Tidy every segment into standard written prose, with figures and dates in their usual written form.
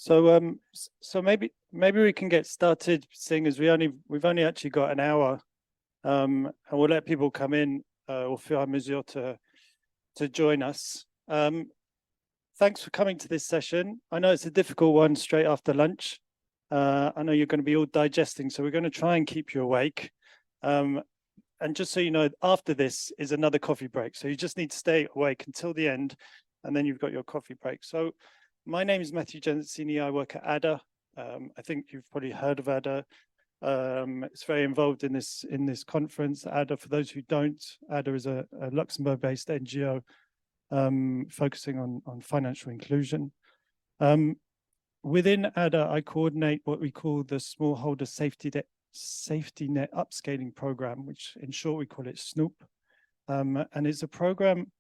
So maybe we can get started, seeing as we've only actually got an hour, and we'll let people come in au fur et à mesure to join us. Thanks for coming to this session. I know it's a difficult one straight after lunch. I know you're going to be all digesting, so we're going to try and keep you awake. And just so you know, after this is another coffee break, so you just need to stay awake until the end, and then you've got your coffee break. So my name is Matthew Gensini. I work at ADA. I think you've probably heard of ADA. It's very involved in this conference. ADA, for those who don't, ADA is a Luxembourg-based NGO focusing on financial inclusion. Within ADA, I coordinate what we call the Smallholder Safety Net Upscaling Program, which in short we call it SNOOP. And it's a program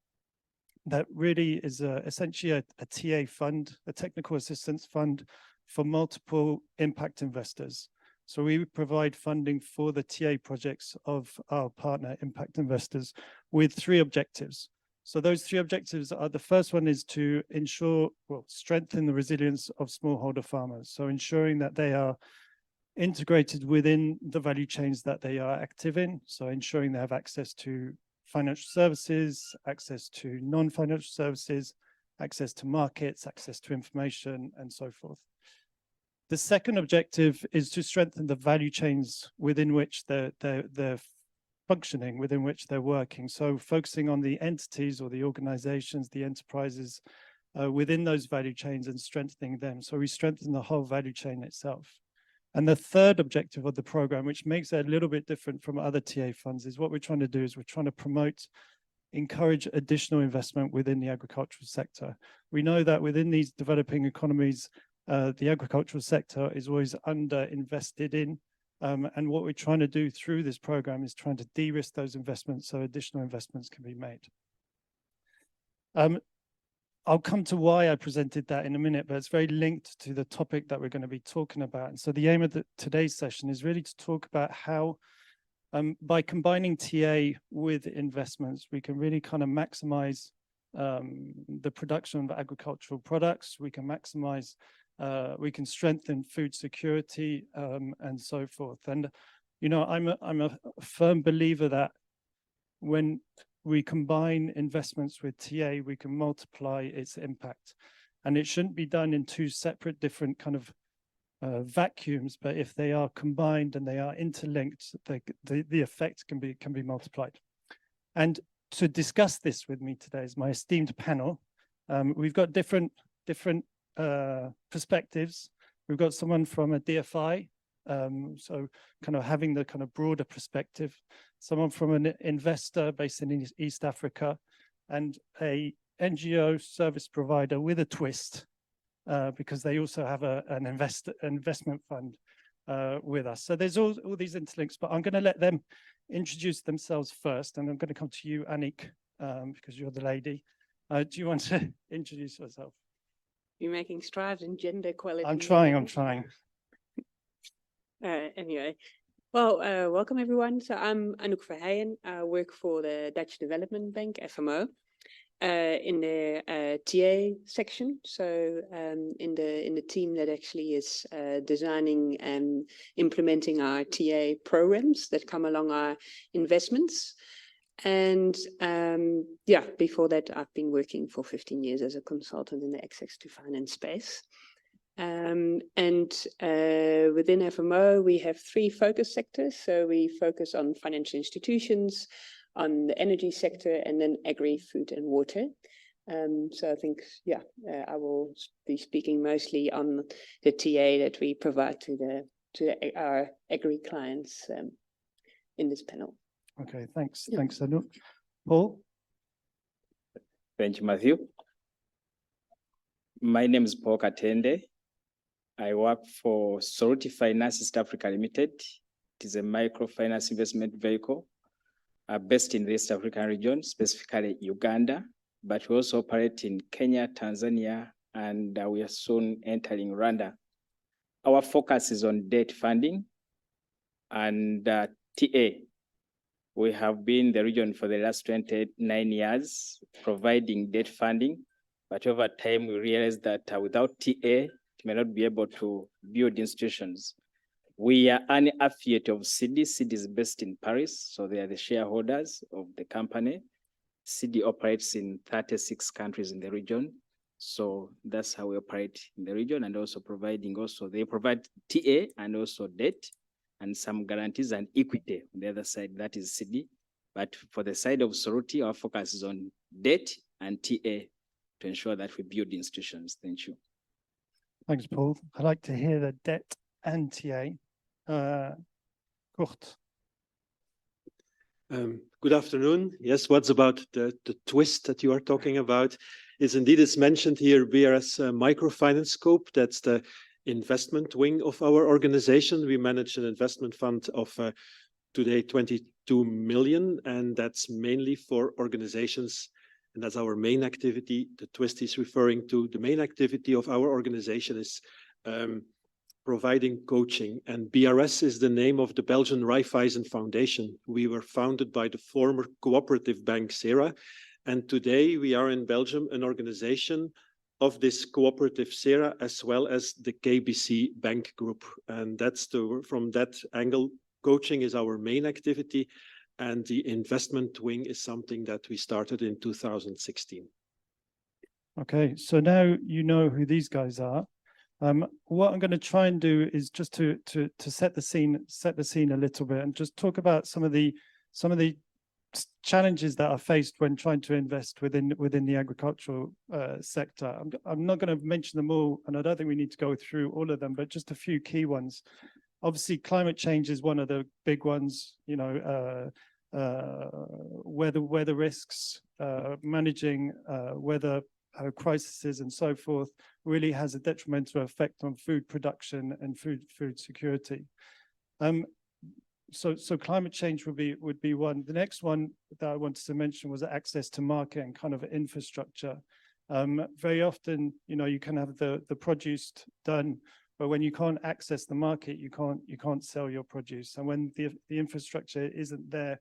that really is essentially a TA fund, a technical assistance fund for multiple impact investors. So we provide funding for the TA projects of our partner impact investors with 3 objectives. So those 3 objectives are, the first one is to strengthen the resilience of smallholder farmers. So ensuring that they are integrated within the value chains that they are active in. So ensuring they have access to financial services, access to non-financial services, access to markets, access to information, and so forth. The second objective is to strengthen the value chains within which they're functioning, within which they're working. So focusing on the entities or the organizations, the enterprises within those value chains and strengthening them. So we strengthen the whole value chain itself. And the third objective of the program, which makes it a little bit different from other TA funds, is what we're trying to do is we're trying to encourage additional investment within the agricultural sector. We know that within these developing economies, the agricultural sector is always under-invested in. And what we're trying to do through this program is trying to de-risk those investments so additional investments can be made. I'll come to why I presented that in a minute, but it's very linked to the topic that we're going to be talking about. And so the aim of today's session is really to talk about how, by combining TA with investments, we can really kind of maximize the production of agricultural products. We can maximize, we can strengthen food security and so forth. And, you know, I'm a firm believer that when we combine investments with TA, we can multiply its impact. And it shouldn't be done in 2 separate different kind of vacuums, but if they are combined and they are interlinked, the effect can be multiplied. And to discuss this with me today is my esteemed panel. We've got different perspectives. We've got someone from a DFI, so kind of having the kind of broader perspective, someone from an investor based in East Africa, and a NGO service provider with a twist, because they also have an investment fund with us. So there's all these interlinks, but I'm going to let them introduce themselves first, and I'm going to come to you, Annick, because you're the lady. Do you want to introduce yourself? You're making strides in gender equality. I'm trying. Anyway, well, welcome everyone. So I'm Anouk Verheijen. I work for the Dutch Development Bank, FMO, in the TA section. So in the team that actually is designing and implementing our TA programs that come along our investments. And yeah, before that, I've been working for 15 years as a consultant in the access to finance space. And within FMO, we have 3 focus sectors. So we focus on financial institutions, on the energy sector, and then agri, food, and water. So I think, yeah, I will be speaking mostly on the TA that we provide to our agri clients in this panel. Okay, thanks. Yeah. Thanks, Anouk. Paul? Thank you, Matthew. My name is Paul Katende. I work for Soluti Finance East Africa Limited. It is a microfinance investment vehicle based in the East African region, specifically Uganda, but we also operate in Kenya, Tanzania, and we are soon entering Rwanda. Our focus is on debt funding and TA. We have been in the region for the last 29 years, providing debt funding, but over time we realized that without TA, it may not be able to build institutions. We are an affiliate of CD. CD is based in Paris, so they are the shareholders of the company. CD operates in 36 countries in the region. So that's how we operate in the region, and also they provide TA and also debt and some guarantees and equity on the other side, that is CD. But for the side of Sorority, our focus is on debt and TA to ensure that we build institutions. Thank you. Thanks, Paul. I'd like to hear the debt and TA. Kurt. Good afternoon. Yes, what's about the twist that you are talking about is indeed, it's mentioned here, BRS Microfinance Scope. That's the investment wing of our organization. We manage an investment fund of today 22 million, and that's mainly for organizations, and that's our main activity. The twist is referring to the main activity of our organization is providing coaching, and BRS is the name of the Belgian Raiffeisen Foundation. We were founded by the former cooperative bank SERA, and today we are in Belgium an organization of this cooperative SERA as well as the KBC Bank Group, and that's from that angle, coaching is our main activity, and the investment wing is something that we started in 2016. Okay, so now you know who these guys are. What I'm going to try and do is just to set the scene a little bit, and just talk about some of the challenges that are faced when trying to invest within the agricultural sector. I'm not going to mention them all, and I don't think we need to go through all of them, but just a few key ones. Obviously, climate change is one of the big ones. You know, weather risks, managing weather crises and so forth really has a detrimental effect on food production and food security. So climate change would be one. The next one that I wanted to mention was access to market and kind of infrastructure. Very often, you know, you can have the produce done, but when you can't access the market, you can't sell your produce. And when the infrastructure isn't there,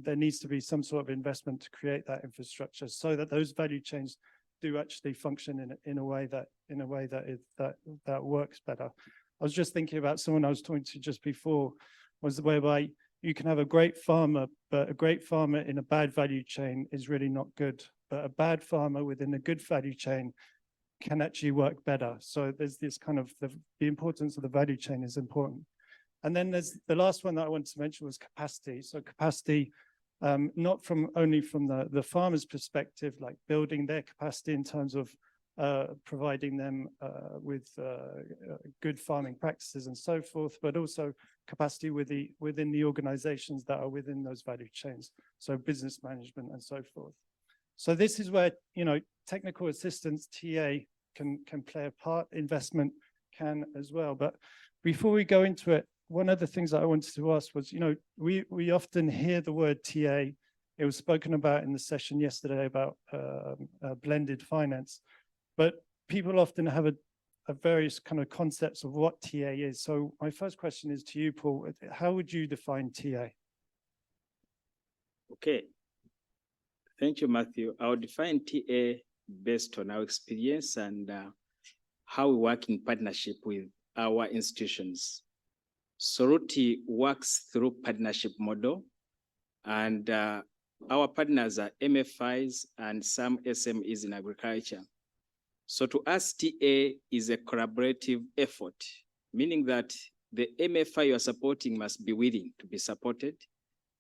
there needs to be some sort of investment to create that infrastructure so that those value chains do actually function in a way that works better. I was just thinking about someone I was talking to just before, was whereby you can have a great farmer, but a great farmer in a bad value chain is really not good. But a bad farmer within a good value chain can actually work better. So there's this kind of the importance of the value chain is important. And then there's the last one that I wanted to mention was capacity. So capacity, not only from the farmer's perspective, like building their capacity in terms of providing them with good farming practices and so forth, but also capacity within the organizations that are within those value chains. So business management and so forth. So this is where, you know, technical assistance, TA, can play a part, investment can as well. But before we go into it, one of the things that I wanted to ask was, you know, we often hear the word TA. It was spoken about in the session yesterday about blended finance, but people often have a various kind of concepts of what TA is. So my first question is to you, Paul. How would you define TA? Okay. Thank you, Matthew. I'll define TA based on our experience and how we work in partnership with our institutions. Sorority works through partnership model, and our partners are MFIs and some SMEs in agriculture. So to us, TA is a collaborative effort, meaning that the MFI you are supporting must be willing to be supported,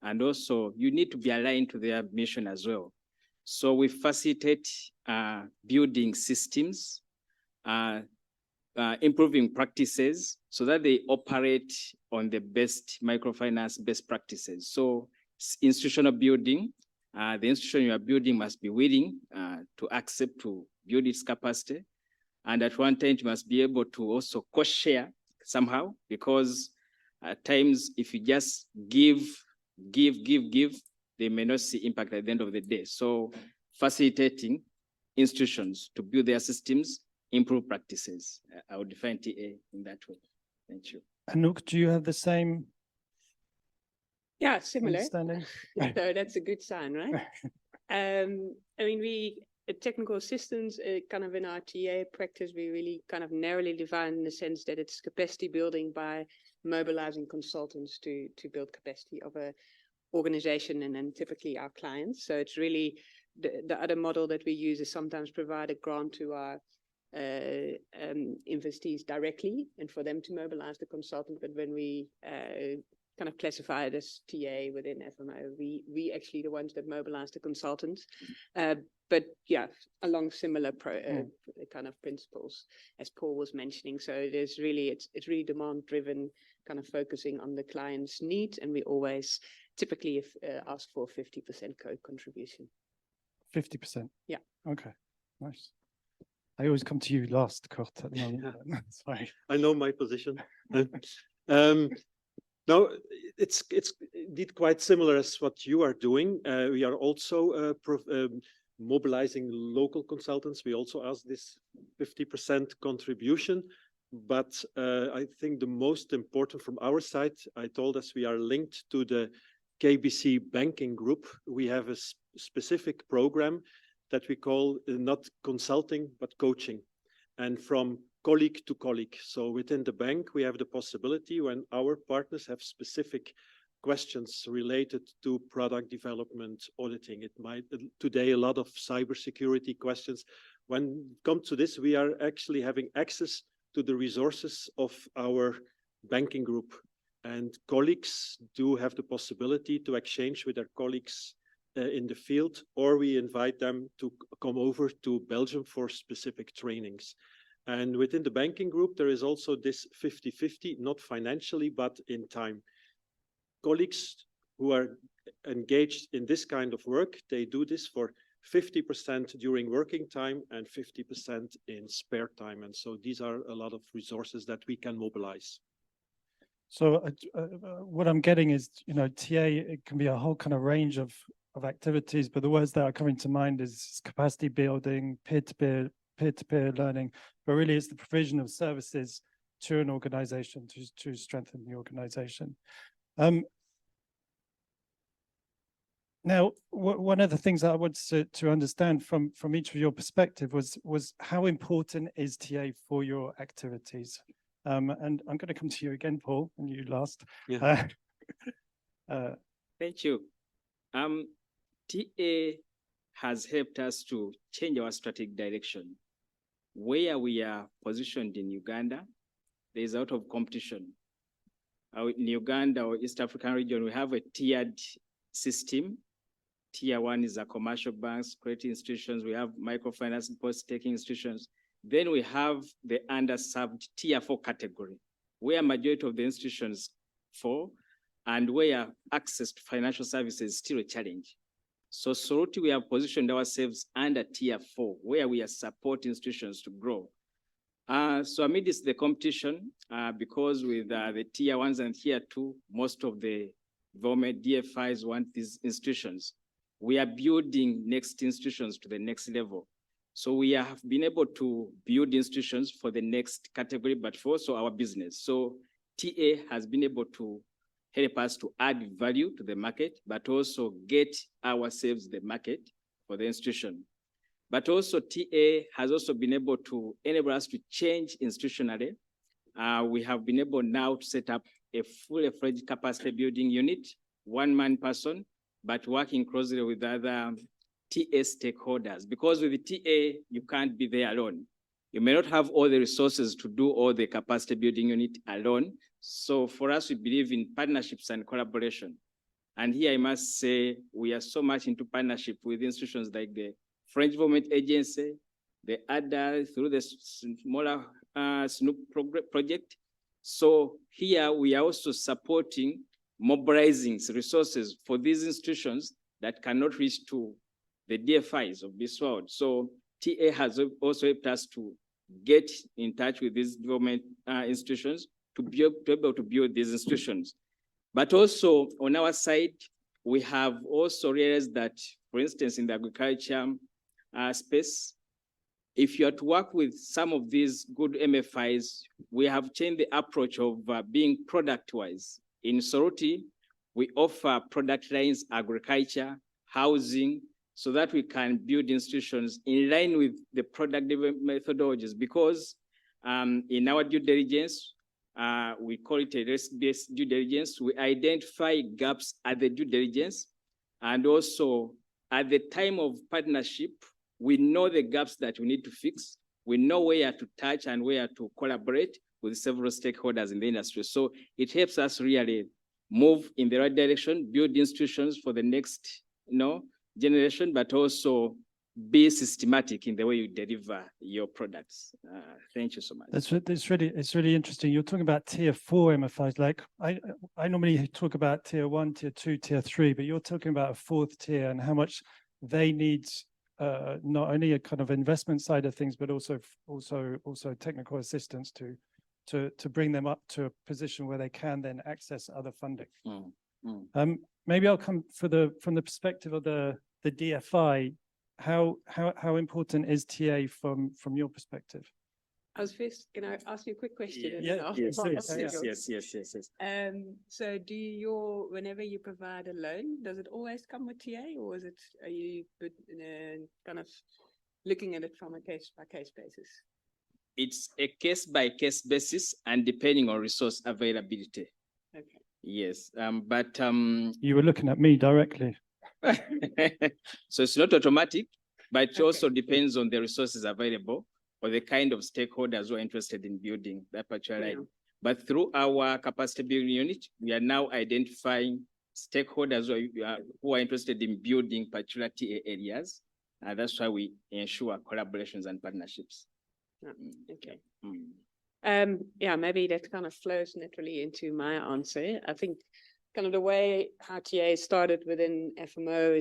and also you need to be aligned to their mission as well. So we facilitate building systems, improving practices so that they operate on the best microfinance best practices. So institutional building, the institution you are building must be willing to accept to build its capacity. And at one time, you must be able to also cost share somehow, because at times, if you just give, they may not see impact at the end of the day. So facilitating institutions to build their systems, improve practices. I would define TA in that way. Thank you. Anouk, do you have the same? Yeah, similar. Understanding? So that's a good sign, right? I mean, technical assistance, kind of in our TA practice, we really kind of narrowly define in the sense that it's capacity building by mobilizing consultants to build capacity of a organization and then typically our clients. So it's really the other model that we use is sometimes provide a grant to our investees directly and for them to mobilize the consultant. But when we kind of classify it as TA within FMO, we actually the ones that mobilize the consultants. But yeah, along similar kind of principles as Paul was mentioning. So there's really, it's really demand driven, kind of focusing on the client's needs. And we always typically ask for 50% co-contribution. 50%? Yeah. Okay, nice. I always come to you last, Kurt, at the moment. Sorry. I know my position. No, it's indeed quite similar as what you are doing. We are also mobilizing local consultants. We also ask this 50% contribution. But I think the most important from our side, I told us we are linked to the KBC banking group. We have a specific program that we call not consulting, but coaching. And from colleague to colleague. So within the bank, we have the possibility when our partners have specific questions related to product development, auditing. It might today a lot of cybersecurity questions. When it comes to this, we are actually having access to the resources of our banking group. And colleagues do have the possibility to exchange with their colleagues in the field, or we invite them to come over to Belgium for specific trainings. And within the banking group, there is also this 50-50, not financially, but in time. Colleagues who are engaged in this kind of work, they do this for 50% during working time and 50% in spare time. And so these are a lot of resources that we can mobilize. So what I'm getting is, you know, TA, it can be a whole kind of range of activities, but the words that are coming to mind is capacity building, peer-to-peer learning, but really it's the provision of services to an organization to strengthen the organization. Now, one of the things that I wanted to understand from each of your perspective was how important is TA for your activities? And I'm going to come to you again, Paul, and you last. Yeah. Thank you. TA has helped us to change our strategic direction. Where we are positioned in Uganda, there is a lot of competition. In Uganda or East African region, we have a tiered system. Tier 1 is a commercial banks, credit institutions. We have microfinance, post-taking institutions. Then we have the underserved Tier 4 category, where majority of the institutions fall and where access to financial services is still a challenge. So Soroti, we have positioned ourselves under Tier 4, where we are supporting institutions to grow. So amidst the competition, because with the Tier 1s and Tier 2, most of the government DFIs want these institutions. We are building next institutions to the next level. So we have been able to build institutions for the next category, but for also our business. So TA has been able to help us to add value to the market, but also get ourselves the market for the institution. But also TA has also been able to enable us to change institutionally. We have been able now to set up a fully-fledged capacity building unit, one-man person, but working closely with other TA stakeholders. Because with the TA, you can't be there alone. You may not have all the resources to do all the capacity building unit alone. So for us, we believe in partnerships and collaboration. And here I must say, we are so much into partnership with institutions like the French Development Agency, the other through the smaller Snoop project. So here we are also supporting mobilizing resources for these institutions that cannot reach to the DFIs of this world. So TA has also helped us to get in touch with these development institutions to be able to build these institutions. But also on our side, we have also realized that, for instance, in the agriculture space, if you are to work with some of these good MFIs, we have changed the approach of being product-wise. In Soroti, we offer product lines, agriculture, housing, so that we can build institutions in line with the product development methodologies. Because in our due diligence, we call it a risk-based due diligence. We identify gaps at the due diligence, and also at the time of partnership, we know the gaps that we need to fix. We know where to touch and where to collaborate with several stakeholders in the industry. So it helps us really move in the right direction, build institutions for the next, generation, but also be systematic in the way you deliver your products. Thank you so much. It's really interesting. You're talking about tier 4 MFIs. Like I normally talk about tier 1, tier 2, tier 3, but you're talking about a 4th tier and how much they need not only a kind of investment side of things, but also technical assistance to bring them up to a position where they can then access other funding. Maybe I'll come from the perspective of the DFI. How important is TA from your perspective? I was first, can I ask you a quick question? Yes. So whenever you provide a loan, does it always come with TA, or are you kind of looking at it from a case-by-case basis? It's a case-by-case basis and depending on resource availability. Okay. Yes, but you were looking at me directly. So it's not automatic, but it also depends on the resources available or the kind of stakeholders who are interested in building that particular line. But through our capacity building unit, we are now identifying stakeholders who are interested in building particular TA areas. And that's why we ensure collaborations and partnerships. Okay. Maybe that kind of flows naturally into my answer. I think kind of the way how TA started within FMO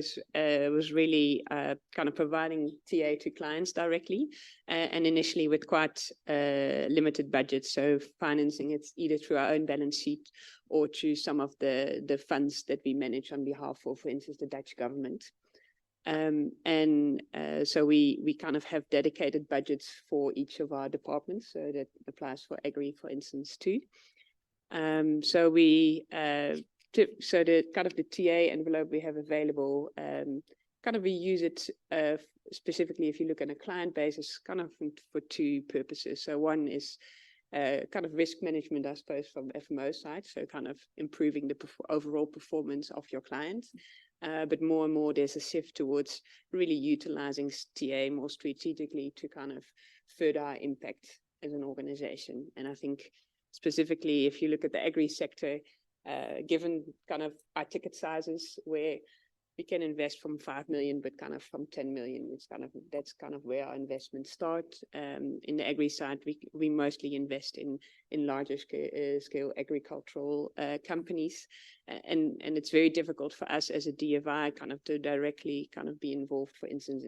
was really kind of providing TA to clients directly, and initially with quite limited budgets. So financing it either through our own balance sheet or through some of the funds that we manage on behalf of, for instance, the Dutch government. So we kind of have dedicated budgets for each of our departments. So that applies for Agri, for instance, too. So the kind of the TA envelope we have available, kind of we use it specifically if you look at a client basis, kind of for 2 purposes. So one is kind of risk management, I suppose, from FMO side. So kind of improving the overall performance of your clients. But more and more, there's a shift towards really utilizing TA more strategically to kind of further our impact as an organization. And I think specifically, if you look at the agri sector, given kind of our ticket sizes where we can invest from 5 million, but kind of from 10 million, that's kind of where our investments start. In the agri side, we mostly invest in larger scale agricultural companies, and it's very difficult for us as a DFI kind of to directly kind of be involved, for instance,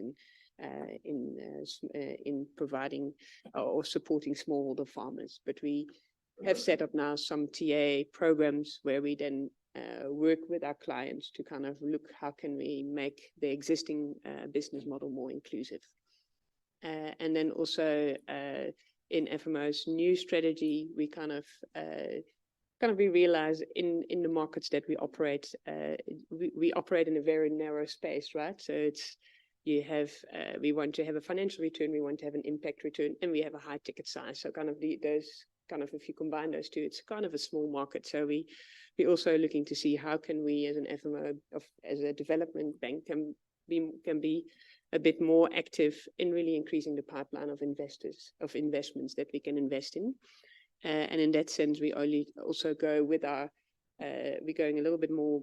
in providing or supporting smallholder farmers. But we have set up now some TA programs where we then work with our clients to kind of look how can we make the existing business model more inclusive. And then also in FMO's new strategy, we we realize in the markets that we operate, we operate in a very narrow space, right? So it's we want to have a financial return, we want to have an impact return, and we have a high ticket size. So if you combine those two, it's kind of a small market. So we're also looking to see how can we as an FMO, as a development bank, can be a bit more active in really increasing the pipeline of investments that we can invest in. And in that sense, we also go with we're going a little bit more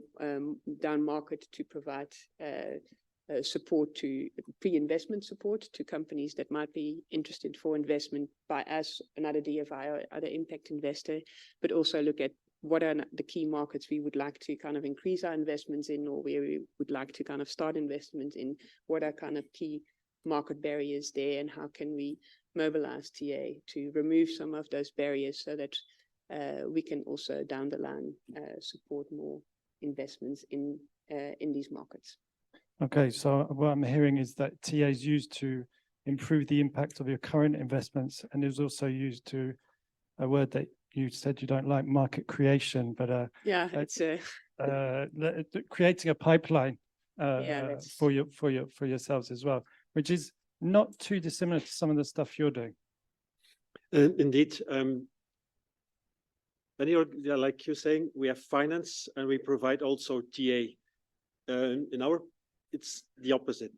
down market to provide support to pre-investment support to companies that might be interested for investment by us, another DFI or other impact investor, but also look at what are the key markets we would like to kind of increase our investments in, or where we would like to kind of start investment in, what are kind of key market barriers there, and how can we mobilize TA to remove some of those barriers so that we can also down the line support more investments in these markets. Okay, so what I'm hearing is that TA is used to improve the impact of your current investments, and is also used to a word that you said you don't like, market creation, but it's creating a pipeline that's- for yourselves as well, which is not too dissimilar to some of the stuff you're doing. Indeed. Like you're saying, we have finance and we provide also TA. It's the opposite.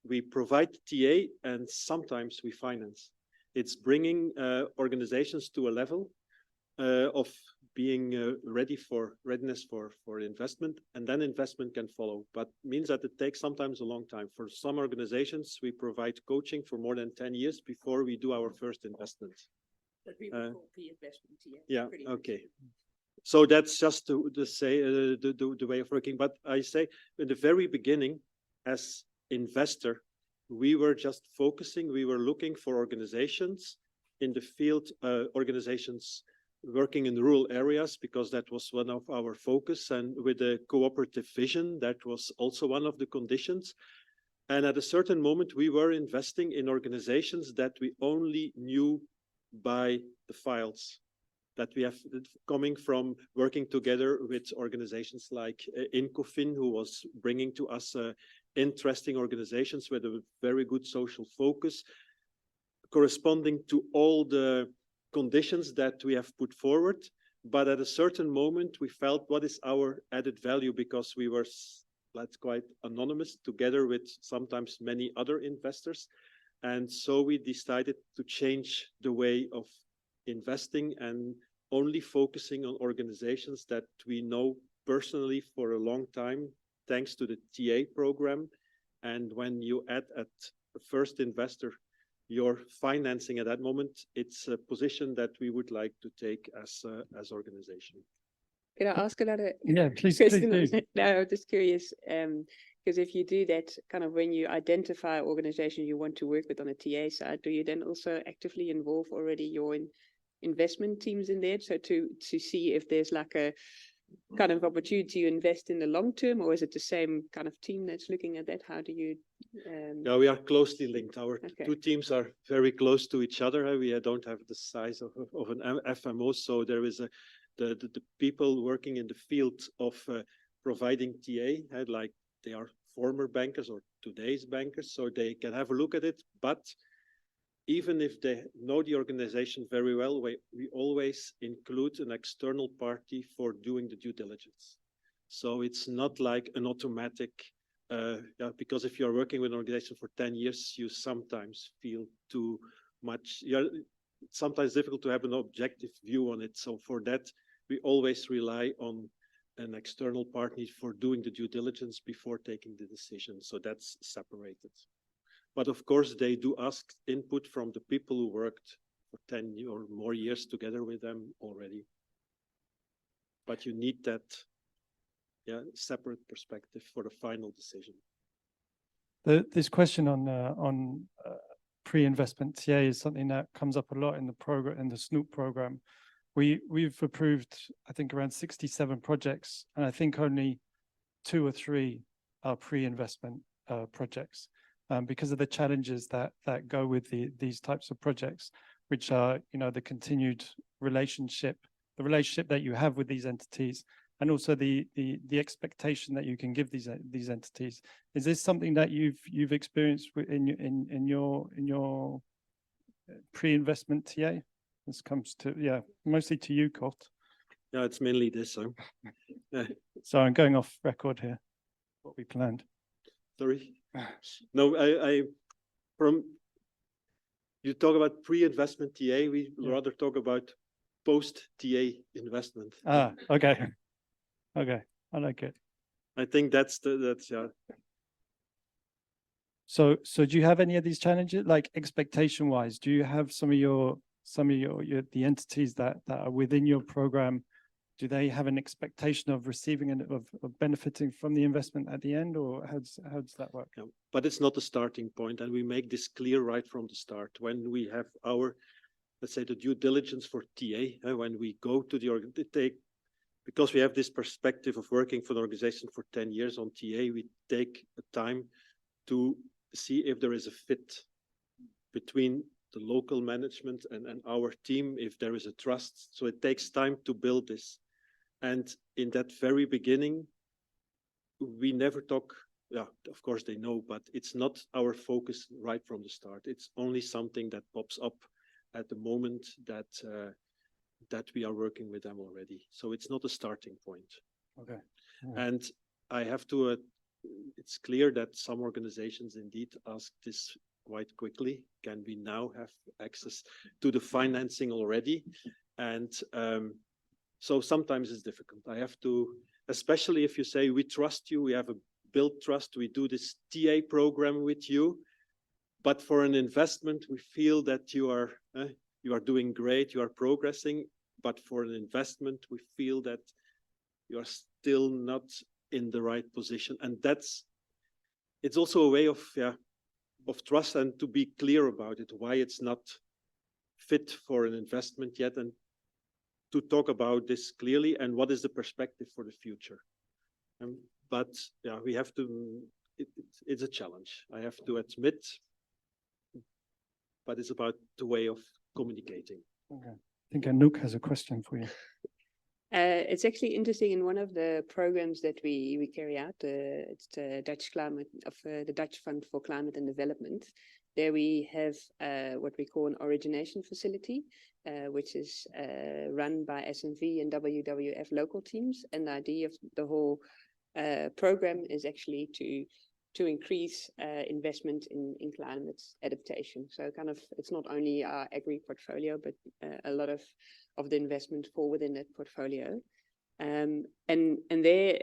We provide TA and sometimes we finance. It's bringing organizations to a level of being readiness for investment, and then investment can follow. But means that it takes sometimes a long time. For some organizations, we provide coaching for more than 10 years before we do our first investment. But we would call pre-investment, Yeah, pretty much. okay. So that's just to say the way of working. But I say in the very beginning, as investor, we were just focusing, we were looking for organizations in the field, organizations working in rural areas, because that was one of our focus, and with a cooperative vision, that was also one of the conditions. And at a certain moment, we were investing in organizations that we only knew by the files, that we have coming from working together with organizations like Incofin, who was bringing to us interesting organizations with a very good social focus, corresponding to all the conditions that we have put forward. But at a certain moment, we felt, what is our added value? Because we were, let's quite anonymous, together with sometimes many other investors. And so we decided to change the way of investing and only focusing on organizations that we know personally for a long time, thanks to the TA program. And when you add at a first investor your financing at that moment, it's a position that we would like to take as organization. Can I ask another Please question? do. No, I'm just curious, because if you do that, kind of when you identify an organization you want to work with on a TA side, do you then also actively involve already your investment teams in there? So to see if there's like a kind of opportunity to invest in the long term, or is it the same kind of team that's looking at that? How do you? Yeah, we are closely linked. Our Okay. two teams are very close to each other. We don't have the size of an FMO, so there is the people working in the field of providing TA, like they are former bankers or today's bankers, so they can have a look at it. But even if they know the organization very well, we always include an external party for doing the due diligence. So it's not like an automatic, because if you're working with an organization for 10 years, you sometimes feel too much, it's sometimes difficult to have an objective view on it. So for that, we always rely on an external party for doing the due diligence before taking the decision. So that's separated. But of course, they do ask input from the people who worked for 10 or more years together with them already. But you need that separate perspective for the final decision. This question on pre-investment TA is something that comes up a lot in the program, in the SNOOP program. We've approved, I think, around 67 projects, and I think only 2 or 3 are pre-investment projects. Because of the challenges that go with these types of projects, which are, the continued relationship, the relationship that you have with these entities, and also the expectation that you can give these entities. Is this something that you've experienced in your pre-investment TA? This comes to mostly to you, Kurt. Yeah, it's mainly this. So I'm going off record here. What we planned. Sorry. No, from you talk about pre-investment TA, we rather talk about post-TA investment. Okay. Okay, I like it. I think that's. So do you have any of these challenges, like expectation wise? Do you have some of your the entities that are within your program? Do they have an expectation of receiving of benefiting from the investment at the end, or how does that work? Yeah, but it's not a starting point, and we make this clear right from the start. When we have our, let's say, the due diligence for TA, when we go to the organization, because we have this perspective of working for an organization for 10 years on TA, we take the time to see if there is a fit between the local management and our team, if there is a trust. So it takes time to build this. And in that very beginning, we never talk yeah, of course they know, but it's not our focus right from the start. It's only something that pops up at the moment that that we are working with them already. So it's not a starting point. Okay. And I have to, it's clear that some organizations indeed ask this quite quickly. Can we now have access to the financing already? And so sometimes it's difficult. I have to, especially if you say, we trust you, we have a build trust, we do this TA program with you, but for an investment, we feel that you are doing great, you are progressing, but for an investment, we feel that you are still not in the right position. And it's also a way of trust and to be clear about it, why it's not fit for an investment yet, and to talk about this clearly and what is the perspective for the future. But yeah, we have to, it's a challenge, I have to admit, but it's about the way of communicating. Okay. I think Anouk has a question for you. It's actually interesting. In one of the programs that we carry out, it's the Dutch the Dutch Fund for Climate and Development. There we have what we call an origination facility, which is run by SNV and WWF local teams. And the idea of the whole program is actually to increase investment in climate adaptation. So kind of, it's not only our agri portfolio, but a lot of the investment fall within that portfolio. And there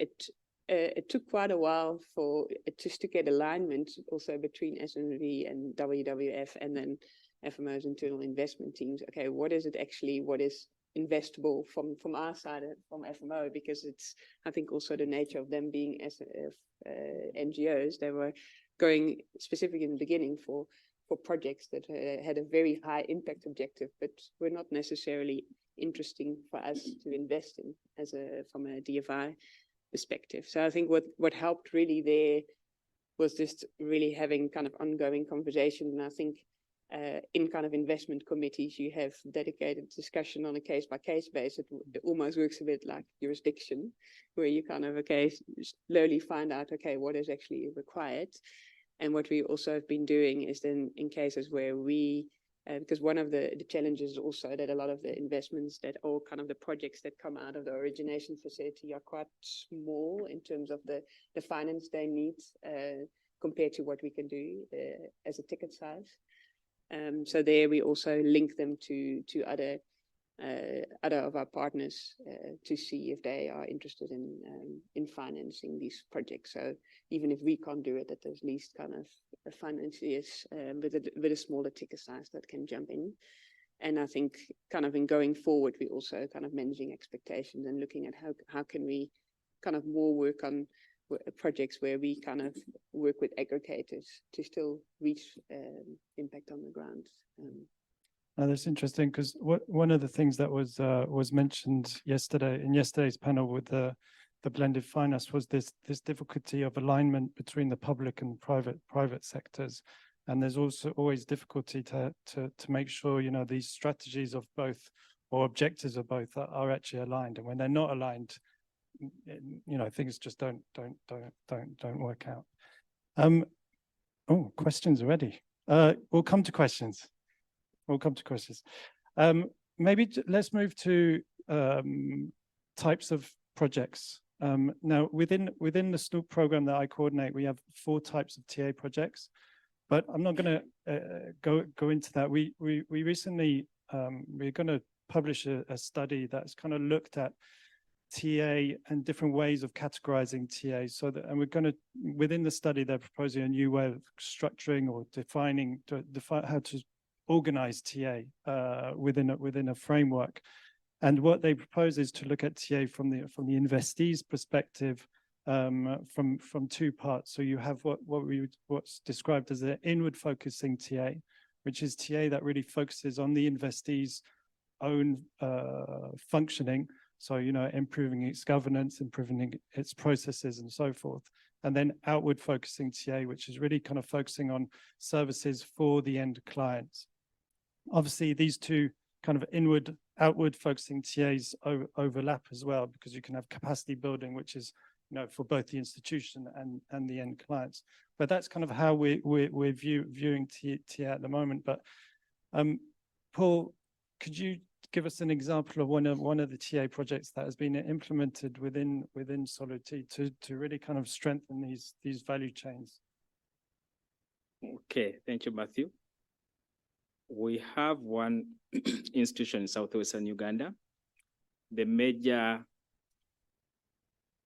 it took quite a while for just to get alignment also between SNV and WWF and then FMO's internal investment teams. Okay, what is it actually, what is investable from our side, from FMO, because it's, I think also the nature of them being as NGOs, they were going specifically in the beginning for projects that had a very high impact objective, but were not necessarily interesting for us to invest in as from a DFI perspective. So I think what helped really there was just really having kind of ongoing conversation. And I think in kind of investment committees, you have dedicated discussion on a case-by-case basis. It almost works a bit like jurisdiction, where you kind of, okay, slowly find out, okay, what is actually required. And what we also have been doing is then in cases where we, because one of the challenges also that a lot of the investments that all kind of the projects that come out of the origination facility are quite small in terms of the finance they need compared to what we can do as a ticket size. So there we also link them to other of our partners to see if they are interested in financing these projects. So even if we can't do it, that there's at least kind of a financiers with a smaller ticket size that can jump in. And I think kind of in going forward, we also kind of managing expectations and looking at how can we kind of more work on projects where we kind of work with aggregators to still reach impact on the ground. Now that's interesting, because one of the things that was mentioned yesterday in yesterday's panel with the blended finance was this difficulty of alignment between the public and private sectors, and there's also always difficulty to make sure, you know, these strategies of both or objectives of both are actually aligned, and when they're not aligned, you know, things just don't work out. Oh, questions already. We'll come to questions. Maybe let's move to types of projects. Now, within the SNOOP program that I coordinate, we have 4 types of TA projects, but I'm not going to go into that. We recently we're going to publish a study that's kind of looked at TA and different ways of categorizing TA. So that, and we're going to, within the study, they're proposing a new way of structuring or defining how to organize TA within a framework. And what they propose is to look at TA from the investee's perspective, from 2 parts. So you have what's described as an inward focusing TA, which is TA that really focuses on the investee's own functioning. So, you know, improving its governance, improving its processes and so forth. And then outward focusing TA, which is really kind of focusing on services for the end clients. Obviously, these 2 kind of outward focusing TAs overlap as well, because you can have capacity building, which is for both the institution and the end clients. But that's kind of how we're viewing TA at the moment. But Paul, could you give us an example of one of the TA projects that has been implemented within Solid-T to really kind of strengthen these value chains? Okay, thank you, Matthew. We have one institution in southwestern Uganda. The major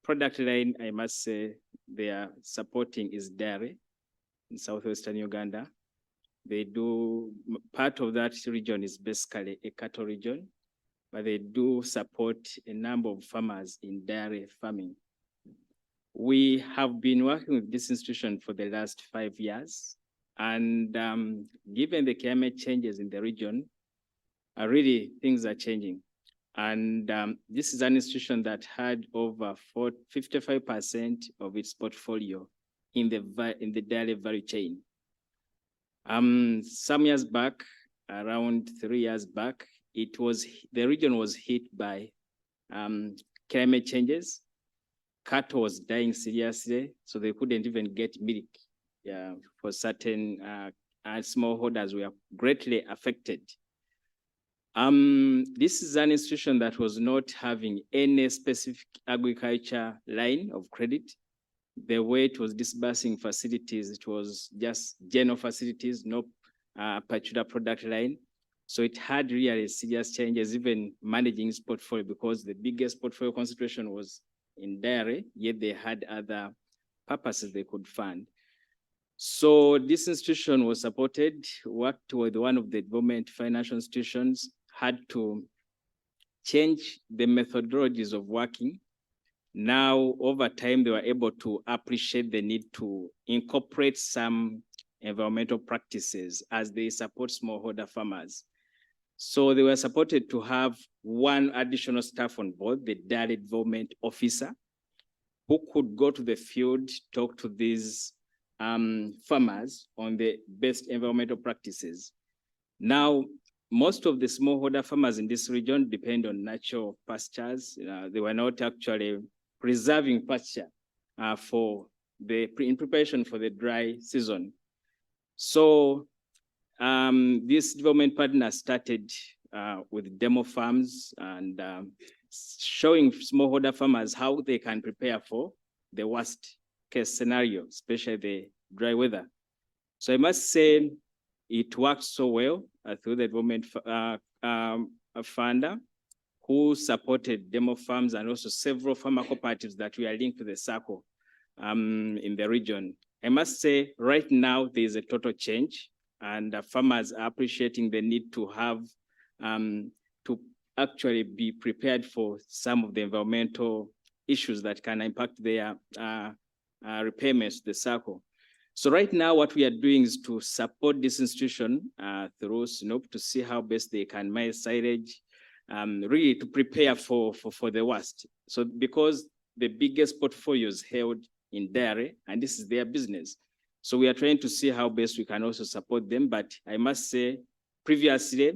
product line, I must say, they are supporting is dairy in southwestern Uganda. They do, part of that region is basically a cattle region, but they do support a number of farmers in dairy farming. We have been working with this institution for the last 5 years. And given the climate changes in the region, really things are changing. And this is an institution that had over 55% of its portfolio in the dairy value chain. Some years back, around 3 years back, the region was hit by climate changes. Cattle was dying seriously, so they couldn't even get milk. For certain smallholders were greatly affected. This is an institution that was not having any specific agriculture line of credit. The way it was disbursing facilities, it was just general facilities, no particular product line. So it had really serious changes, even managing its portfolio, because the biggest portfolio concentration was in dairy, yet they had other purposes they could fund. So this institution was supported, worked with one of the government financial institutions, had to change the methodologies of working. Now, over time, they were able to appreciate the need to incorporate some environmental practices as they support smallholder farmers. So they were supported to have one additional staff on board, the dairy development officer, who could go to the field, talk to these farmers on the best environmental practices. Now, most of the smallholder farmers in this region depend on natural pastures. They were not actually preserving pasture in preparation for the dry season. So this development partner started with demo farms and showing smallholder farmers how they can prepare for the worst case scenario, especially the dry weather. So I must say it worked so well through the development funder who supported demo farms and also several farmer cooperatives that we are linked to the circle in the region. I must say right now there is a total change and farmers are appreciating the need to have to actually be prepared for some of the environmental issues that can impact their repayments to the circle. So right now, what we are doing is to support this institution through SNOP to see how best they can manage silage, really to prepare for the worst. So because the biggest portfolio is held in dairy, and this is their business. So we are trying to see how best we can also support them. But I must say, previously,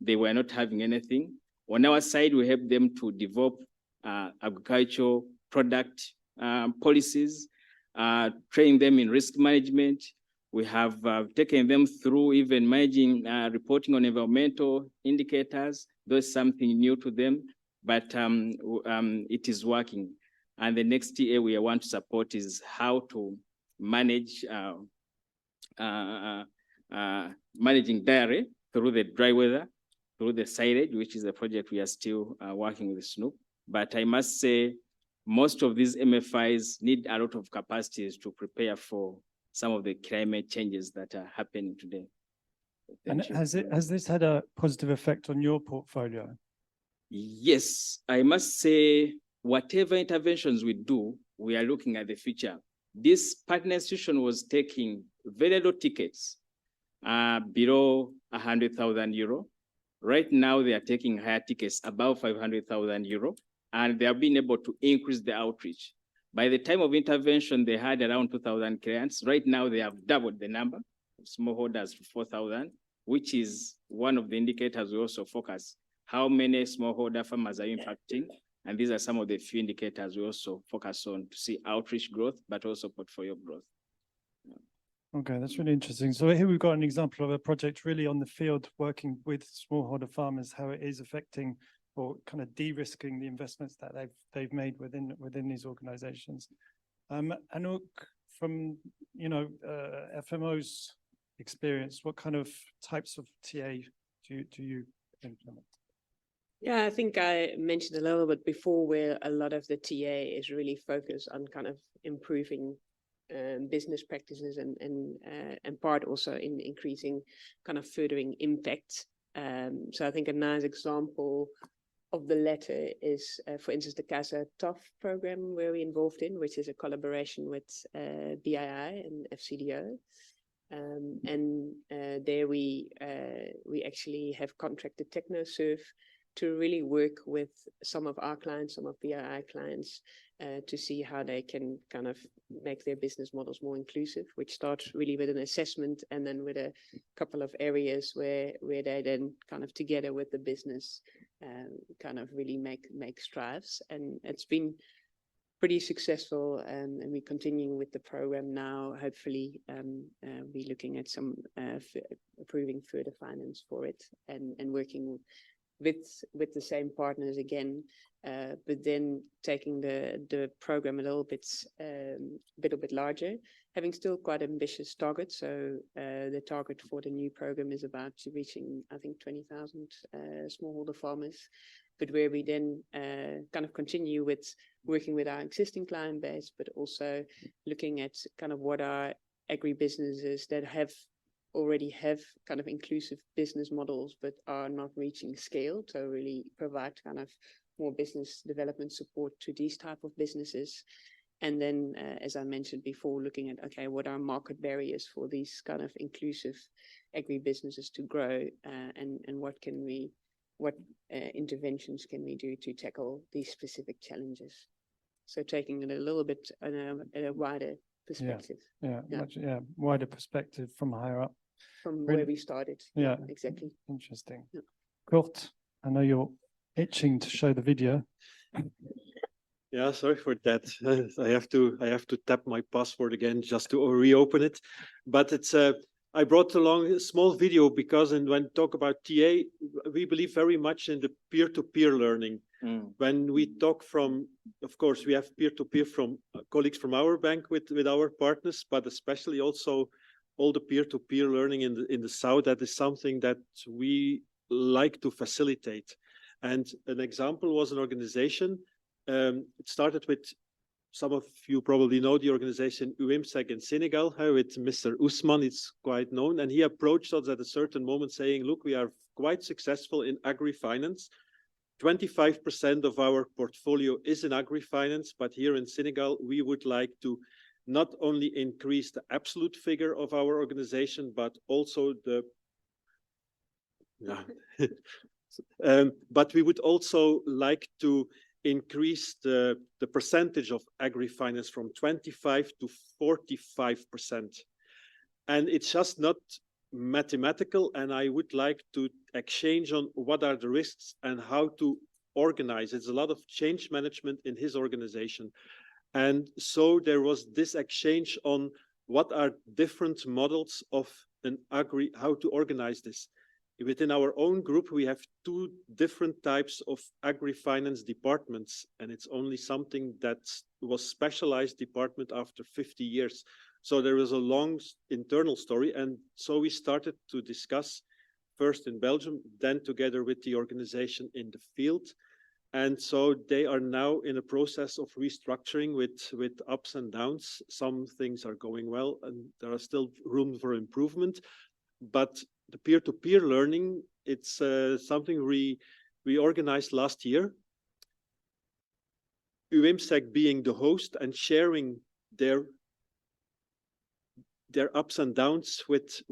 they were not having anything. On our side, we help them to develop agricultural product policies, train them in risk management. We have taken them through even managing reporting on environmental indicators. That's something new to them, but it is working. And the next TA we want to support is how to manage managing dairy through the dry weather, through the silage, which is a project we are still working with SNOP. But I must say, most of these MFIs need a lot of capacities to prepare for some of the climate changes that are happening today. And has this had a positive effect on your portfolio? Yes, I must say, whatever interventions we do, we are looking at the future. This partner institution was taking very low tickets, below 100,000 euro. Right now, they are taking higher tickets, above 500,000 euro, and they have been able to increase the outreach. By the time of intervention, they had around 2,000 clients. Right now, they have doubled the number of smallholders to 4,000, which is one of the indicators we also focus. How many smallholder farmers are impacting? And these are some of the few indicators we also focus on to see outreach growth, but also portfolio growth. Okay, that's really interesting. So here we've got an example of a project really on the field working with smallholder farmers, how it is affecting or kind of de-risking the investments that they've made within these organizations. Anouk, from FMO's experience, what kind of types of TA do you implement? Yeah, I think I mentioned a little bit before where a lot of the TA is really focused on kind of improving business practices and part also in increasing kind of furthering impact. So I think a nice example of the latter is, for instance, the Casa TOF program we're involved in, which is a collaboration with BII and FCDO. And there we actually have contracted TechnoServe to really work with some of our clients, some of BII clients, to see how they can kind of make their business models more inclusive, which starts really with an assessment and then with a couple of areas where they then kind of together with the business kind of really make strides. And it's been pretty successful, and we're continuing with the program now. Hopefully we're looking at some approving further finance for it and working with the same partners again, but then taking the program a little bit larger, having still quite ambitious targets. So the target for the new program is about reaching, I think, 20,000 smallholder farmers, but where we then kind of continue with working with our existing client base, but also looking at kind of what are agribusinesses that already have kind of inclusive business models, but are not reaching scale, to really provide kind of more business development support to these type of businesses. And then, as I mentioned before, looking at, okay, what are market barriers for these kind of inclusive agribusinesses to grow, and what interventions can we do to tackle these specific challenges? So taking it a little bit in a wider perspective. Much wider perspective from higher up. From really? Where we started. Yeah, exactly. Interesting. Yeah. Kurt, I know you're itching to show the video. Yeah, sorry for that. I have to tap my password again just to reopen it. But it's I brought along a small video because when we talk about TA, we believe very much in the peer-to-peer learning. When we talk of course, we have peer-to-peer from colleagues from our bank with our partners, but especially also all the peer-to-peer learning in the South. That is something that we like to facilitate. And an example was an organization. It started with, some of you probably know the organization UMSEC in Senegal, with Mr. Ousmane. It's quite known. And he approached us at a certain moment saying, look, we are quite successful in agri-finance. 25% of our portfolio is in agri-finance, but here in Senegal, we would like to not only increase the absolute figure of our organization, but also but we would also like to increase the percentage of agri-finance from 25 to 45%. And it's just not mathematical, and I would like to exchange on what are the risks and how to organize. It's a lot of change management in his organization. And so there was this exchange on what are different models of how to organize this. Within our own group, we have 2 different types of agri-finance departments, and it's only something that was specialized department after 50 years. So there was a long internal story, and so we started to discuss first in Belgium, then together with the organization in the field. And so they are now in a process of restructuring with ups and downs. Some things are going well, and there are still room for improvement. But the peer-to-peer learning, it's something we organized last year. UMSEC being the host and sharing their ups and downs with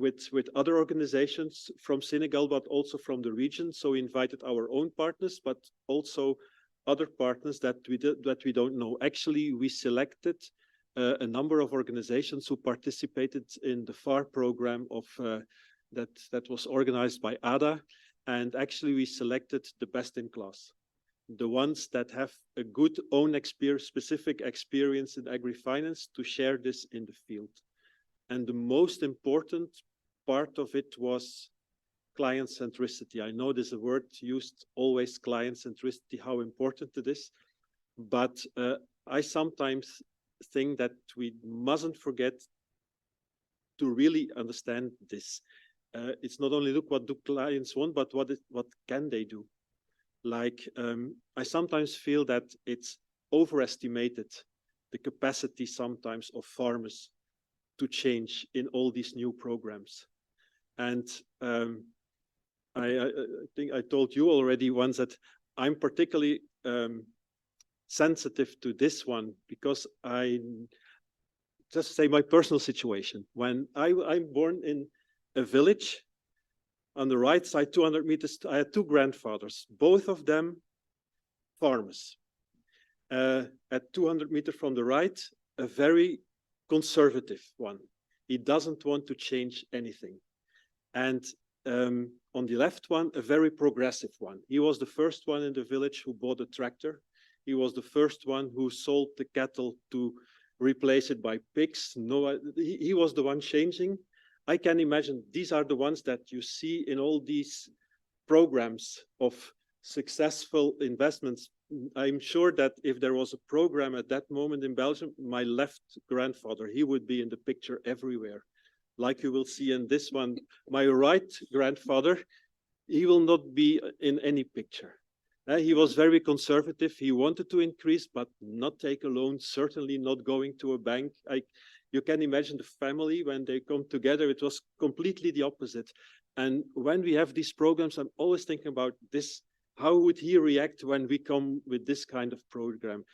other organizations from Senegal, but also from the region. So we invited our own partners, but also other partners that we don't know. Actually, we selected a number of organizations who participated in the FAR program of that was organized by ADA, and actually we selected the best in class. the ones that have a good own specific experience in agri-finance, to share this in the field. And the most important part of it was client centricity. I know there's a word used always, client centricity, how important it is. But I sometimes think that we mustn't forget to really understand this. It's not only look what do clients want, but what can they do? Like, I sometimes feel that it's overestimated, the capacity sometimes of farmers to change in all these new programs. And I think I told you already once that I'm particularly sensitive to this one, because I just say my personal situation. When I'm born in a village, on the right side, 200 meters, I had two grandfathers, both of them farmers. At 200 meters from the right, a very conservative one. He doesn't want to change anything. And on the left one, a very progressive one. He was the first one in the village who bought a tractor. He was the first one who sold the cattle to replace it by pigs. No, he was the one changing. I can imagine these are the ones that you see in all these programs of successful investments. I'm sure that if there was a program at that moment in Belgium, my left grandfather, he would be in the picture everywhere. Like you will see in this one, my right grandfather, he will not be in any picture. He was very conservative. He wanted to increase, but not take a loan, certainly not going to a bank. You can imagine the family, when they come together, it was completely the opposite. And when we have these programs, I'm always thinking about this. How would he react when we come with this kind of program?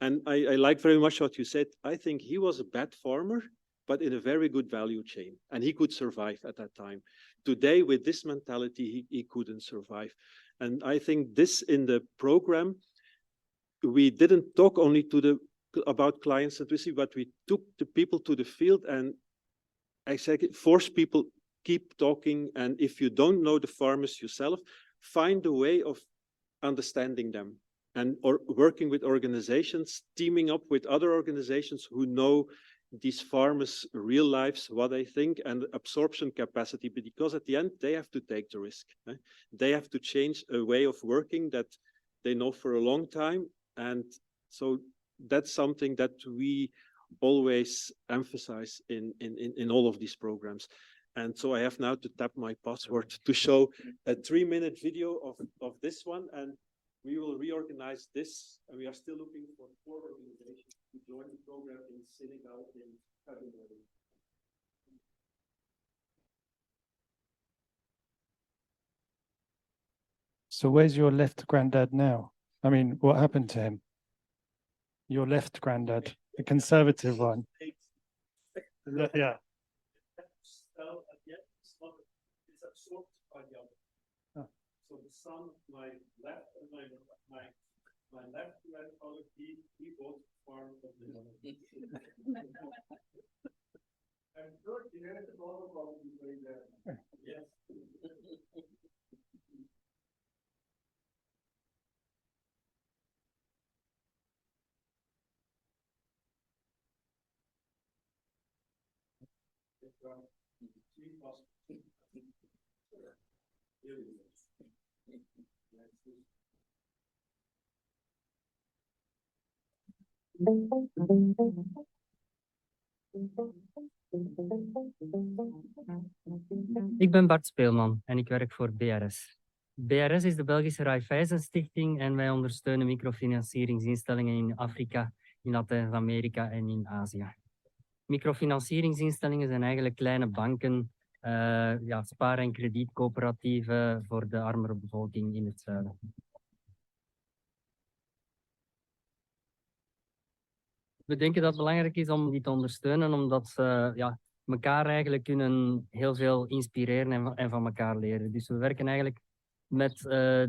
And I like very much what you said. I think he was a bad farmer, but in a very good value chain. And he could survive at that time. Today, with this mentality, he couldn't survive. And I think this in the program, we didn't talk only about client centricity, but we took the people to the field and I said, force people, keep talking. And if you don't know the farmers yourself, find a way of understanding them or working with organizations, teaming up with other organizations who know these farmers' real lives, what they think, and absorption capacity, because at the end, they have to take the risk. They have to change a way of working that they know for a long time. And so that's something that we always emphasize in all of these programs. And so I have now to tap my password to show a 3-minute video of this one, and we will reorganize this. And we are still looking for 4 organizations to join the program in Senegal in February. So where's your left granddad now? I mean, what happened to him? Your left granddad, the conservative one. Yeah. It's absorbed by the other. Oh. So the son of my left and my left grandfather, he bought the farm of the I'm sure he had a lot of problems right there. Yes. Ik ben Bart Speelman en ik werk voor BRS. BRS is de Belgische Raiffeisenstichting en wij ondersteunen microfinancieringsinstellingen in Afrika, in Latijns-Amerika en in Azië. Microfinancieringsinstellingen zijn eigenlijk kleine banken, spaar- en kredietcoöperatieven voor de armere bevolking in het zuiden. We denken dat het belangrijk is om die te ondersteunen, omdat ze elkaar eigenlijk kunnen heel veel inspireren en van elkaar leren. Dus we werken eigenlijk met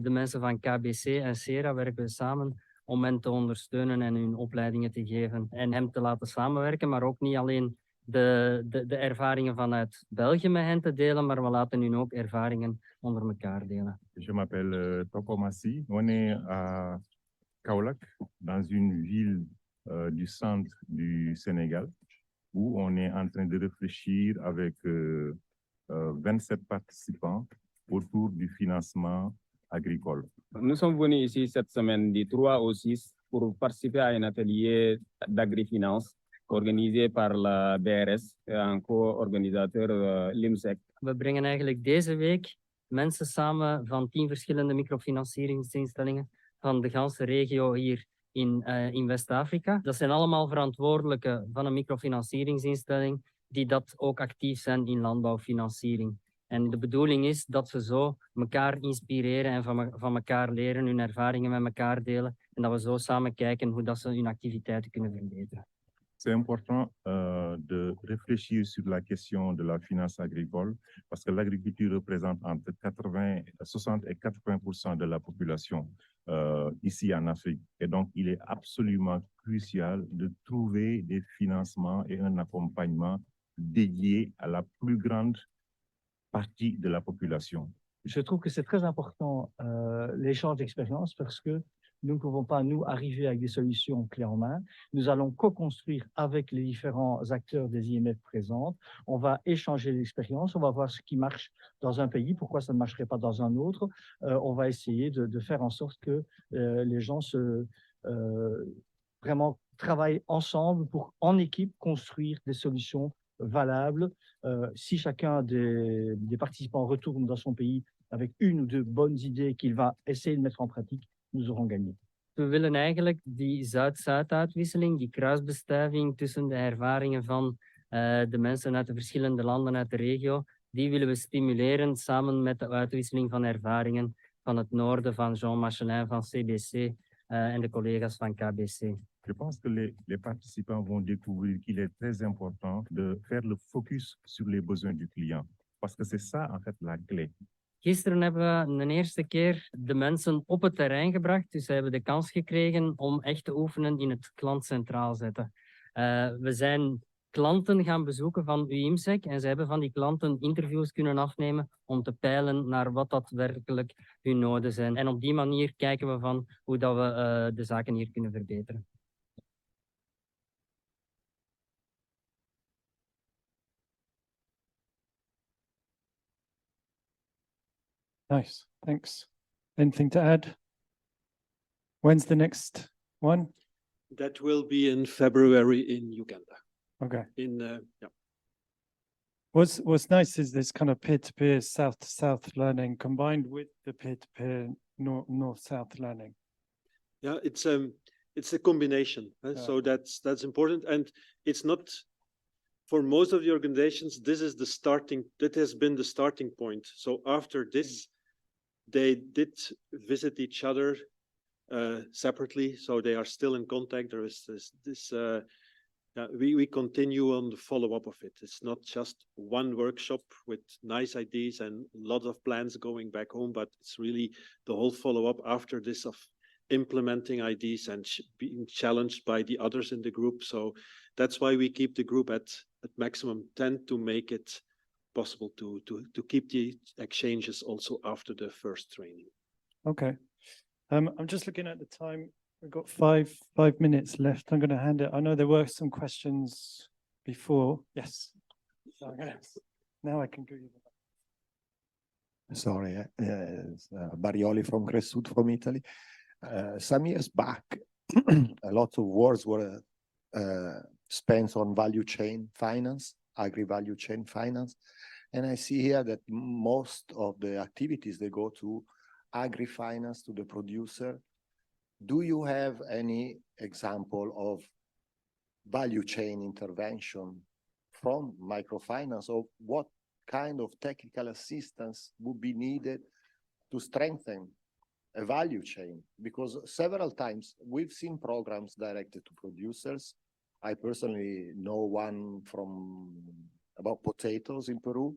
de mensen van KBC en SERA werken we samen om hen te ondersteunen en hun opleidingen te geven en hem te laten samenwerken, maar ook niet alleen de ervaringen vanuit België met hen te delen, maar we laten hun ook ervaringen onder elkaar delen. Je m'appelle Toko Massi. On est à Kaolack, dans une ville du centre du Sénégal, où on est en train de réfléchir avec 27 participants autour du financement agricole. Nous sommes venus ici cette semaine du 3 au 6 pour participer à un atelier d'agrifinance organisé par la BRS, un co-organisateur l'IMSEC. We brengen eigenlijk deze week mensen samen van 10 verschillende microfinancieringsinstellingen van de ganse regio hier in West-Afrika. Dat zijn allemaal verantwoordelijken van een microfinancieringsinstelling die dat ook actief zijn in landbouwfinanciering. En de bedoeling is dat ze zo elkaar inspireren en van elkaar leren, hun ervaringen met elkaar delen en dat we zo samen kijken hoe dat ze hun activiteiten kunnen verbeteren. C'est important de réfléchir sur la question de la finance agricole parce que l'agriculture représente entre 60 et 80% de la population ici en Afrique. Et donc, il est absolument crucial de trouver des financements et un accompagnement dédié à la plus grande partie de la population. Je trouve que c'est très important l'échange d'expériences parce que nous ne pouvons pas, nous, arriver avec des solutions clés en main. Nous allons co-construire avec les différents acteurs des IMF présents. On va échanger l'expérience, on va voir ce qui marche dans un pays, pourquoi ça ne marcherait pas dans un autre. On va essayer de faire en sorte que les gens vraiment travaillent ensemble pour, en équipe, construire des solutions valables. Si chacun des participants retourne dans son pays avec une ou deux bonnes idées qu'il va essayer de mettre en pratique, nous aurons gagné. We willen eigenlijk die Zuid-Zuid-uitwisseling, die kruisbestuiving tussen de ervaringen van de mensen uit de verschillende landen uit de regio, die willen we stimuleren samen met de uitwisseling van ervaringen van het noorden, van Jean Machelin, van CBC en de collega's van KBC. Je pense que les participants vont découvrir qu'il est très important de faire le focus sur les besoins du client. Parce que c'est ça, en fait, la clé. Gisteren hebben we de eerste keer de mensen op het terrein gebracht. Dus ze hebben de kans gekregen om echt te oefenen in het klant centraal zetten. We zijn klanten gaan bezoeken van e-MFP en ze hebben van die klanten interviews kunnen afnemen om te peilen naar wat daadwerkelijk hun noden zijn. En op die manier kijken we van hoe dat we de zaken hier kunnen verbeteren. Nice, thanks. Anything to add? When's the next one? That will be in February in Uganda. Okay. Yeah. What's nice is this kind of peer-to-peer, south-to-south learning combined with the peer-to-peer north-south learning. Yeah, it's a combination. Yeah. So that's important, and it's not for most of the organizations. That has been the starting point. So after this, they did visit each other separately, so they are still in contact. There is this. We continue on the follow-up of it. It's not just one workshop with nice ideas and lots of plans going back home, but it's really the whole follow-up after this of implementing ideas and being challenged by the others in the group. So that's why we keep the group at maximum 10 to make it possible to keep the exchanges also after the first training. Okay. I'm just looking at the time. We've got five minutes left. I'm going to hand it. I know there were some questions before. Yes. So now I can give you the... Sorry, Barioli from Cresut from Italy. Some years back, a lot of words were spent on value chain finance, agri-value chain finance. And I see here that most of the activities, they go to agri-finance, to the producer. Do you have any example of value chain intervention from microfinance, or what kind of technical assistance would be needed to strengthen a value chain? Because several times we've seen programs directed to producers. I personally know one about potatoes in Peru,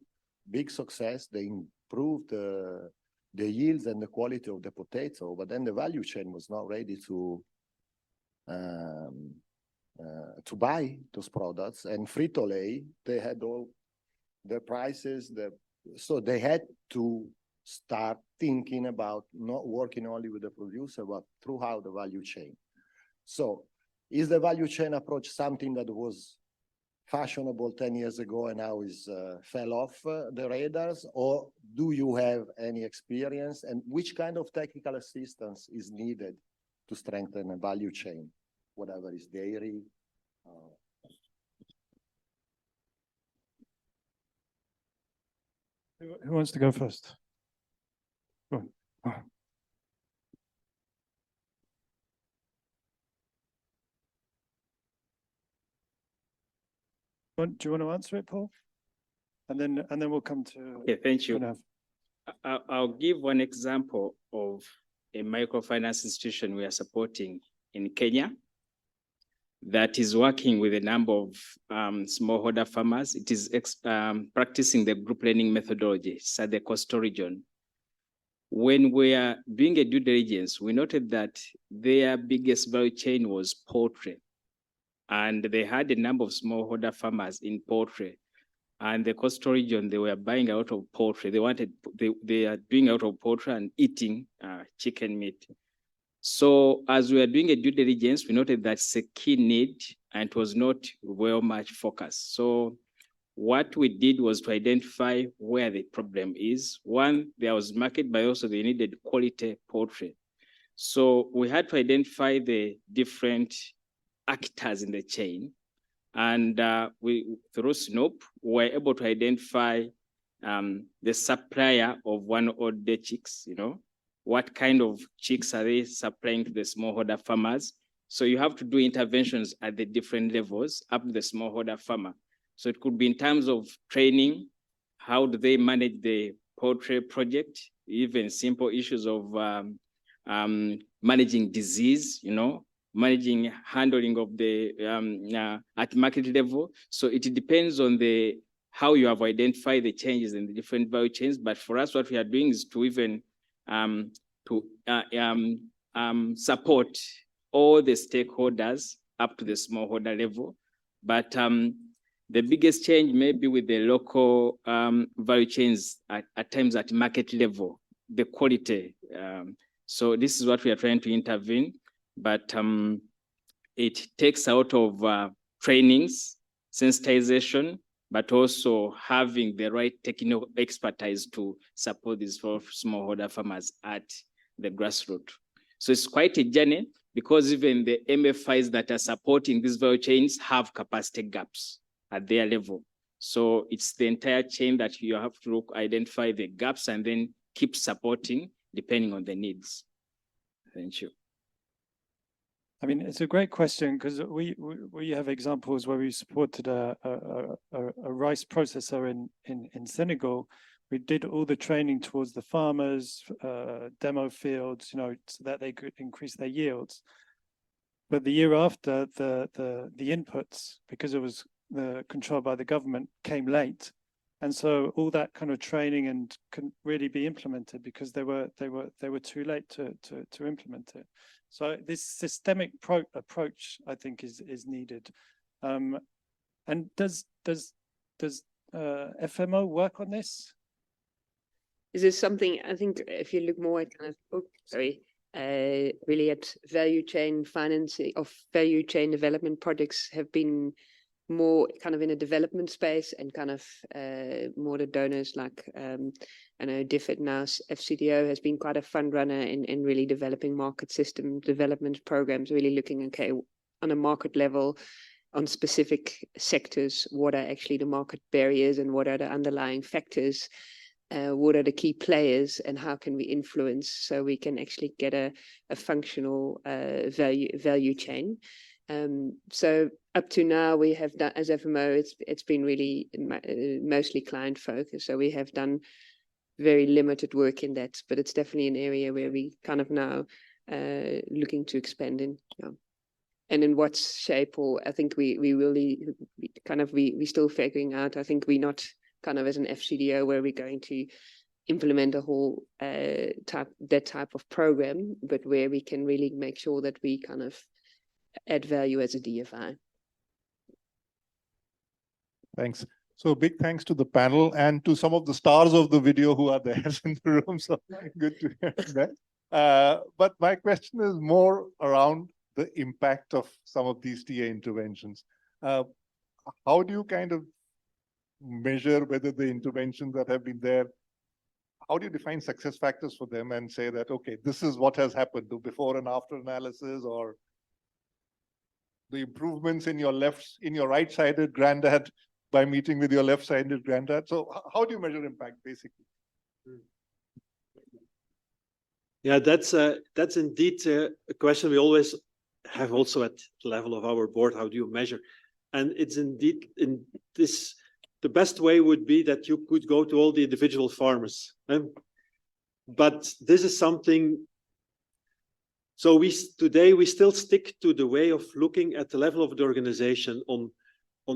big success. They improved the yields and the quality of the potato, but then the value chain was not ready to buy those products. And Frito-Lay, they had all the prices, so they had to start thinking about not working only with the producer, but throughout the value chain. So is the value chain approach something that was fashionable 10 years ago and now is fell off the radars, or do you have any experience, and which kind of technical assistance is needed to strengthen a value chain, whatever is dairy? Who wants to go first? Go on. Do you want to answer it, Paul? And then we'll come to. Okay, thank you. Pranav. I'll give one example of a microfinance institution we are supporting in Kenya that is working with a number of smallholder farmers. It is practicing the group lending methodology at the coastal region. When we are doing a due diligence, we noted that their biggest value chain was poultry. And they had a number of smallholder farmers in poultry. And the coastal region, they were buying out of poultry. They are doing out of poultry and eating chicken meat. So as we are doing a due diligence, we noted that's a key need and it was not well much focused. So what we did was to identify where the problem is. One, there was market, but also they needed quality poultry. So we had to identify the different actors in the chain. And through SNOP, we were able to identify the supplier of one odd day chicks, what kind of chicks are they supplying to the smallholder farmers? So you have to do interventions at the different levels up to the smallholder farmer. So it could be in terms of training, how do they manage the poultry project, even simple issues of managing disease, managing handling of the at market level. So it depends on how you have identified the changes in the different value chains. But for us, what we are doing is to even support all the stakeholders up to the smallholder level. But the biggest change may be with the local value chains at times at market level, the quality. So this is what we are trying to intervene, but it takes out of trainings, sensitization, but also having the right technical expertise to support these smallholder farmers at the grassroots. So it's quite a journey because even the MFIs that are supporting these value chains have capacity gaps at their level. So it's the entire chain that you have to identify the gaps and then keep supporting depending on the needs. Thank you. I mean, it's a great question because we have examples where we supported a rice processor in Senegal. We did all the training towards the farmers, demo fields, so that they could increase their yields. But the year after, the inputs, because it was controlled by the government, came late, and so all that kind of training and couldn't really be implemented because they were too late to implement it. So this systemic approach, I think, is needed. And does FMO work on this? Is this something, I think if you look more at really at value chain financing of value chain development projects have been more kind of in a development space and kind of more the donors like I know DFID now, FCDO has been quite a fund runner in really developing market system development programs, really looking, okay, on a market level, on specific sectors, what are actually the market barriers and what are the underlying factors, what are the key players and how can we influence so we can actually get a functional value chain. So up to now we have done as FMO, it's been really mostly client focused. So we have done very limited work in that, but it's definitely an area where we kind of now looking to expand in. Yeah. And in what shape, or I think we really kind of we still figuring out. I think we're not kind of as an FCDO where we're going to implement a whole that type of program, but where we can really make sure that we kind of add value as a DFI. Thanks. So big thanks to the panel and to some of the stars of the video who are there in the room. So good to hear that. But my question is more around the impact of some of these TA interventions. How do you kind of measure whether the interventions that have been there, how do you define success factors for them and say that, okay, this is what has happened, do before and after analysis, or the improvements in your right-sided granddad by meeting with your left-sided granddad? So how do you measure impact, basically? Yeah, that's indeed a question we always have also at the level of our board. How do you measure? And it's indeed in this, the best way would be that you could go to all the individual farmers. But this is something, so today we still stick to the way of looking at the level of the organization on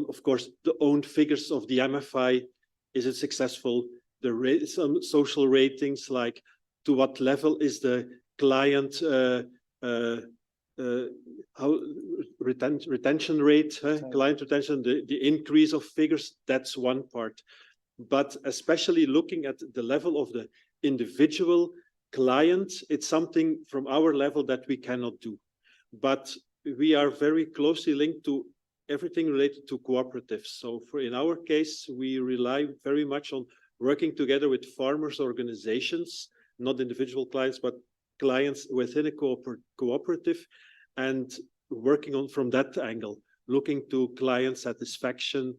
of course, the own figures of the MFI. Is it successful? Some social ratings, like to what level is the client retention rate, client retention, the increase of figures, that's one part. But especially looking at the level of the individual client, it's something from our level that we cannot do. But we are very closely linked to everything related to cooperatives. So in our case, we rely very much on working together with farmers' organizations, not individual clients, but clients within a cooperative, and working on from that angle, looking to client satisfaction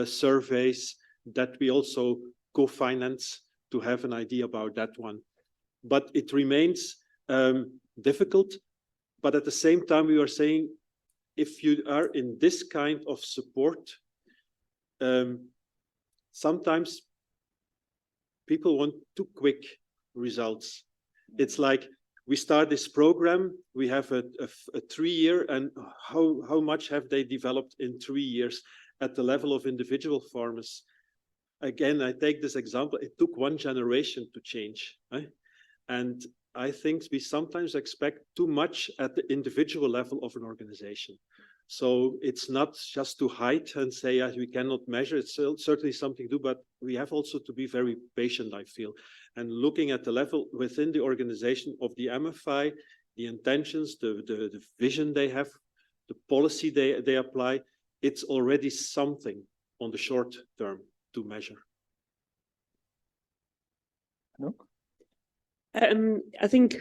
surveys that we also co-finance to have an idea about that one. But it remains difficult. But at the same time, we are saying, if you are in this kind of support, sometimes people want too quick results. It's like we start this program, we have a 3-year, and how much have they developed in 3 years at the level of individual farmers? Again, I take this example, it took 1 generation to change. Right? And I think we sometimes expect too much at the individual level of an organization. So it's not just to hide and say, we cannot measure. It's certainly something to do, but we have also to be very patient, I feel. And looking at the level within the organization of the MFI, the intentions, the vision they have, the policy they apply, it's already something on the short term to measure. No? I think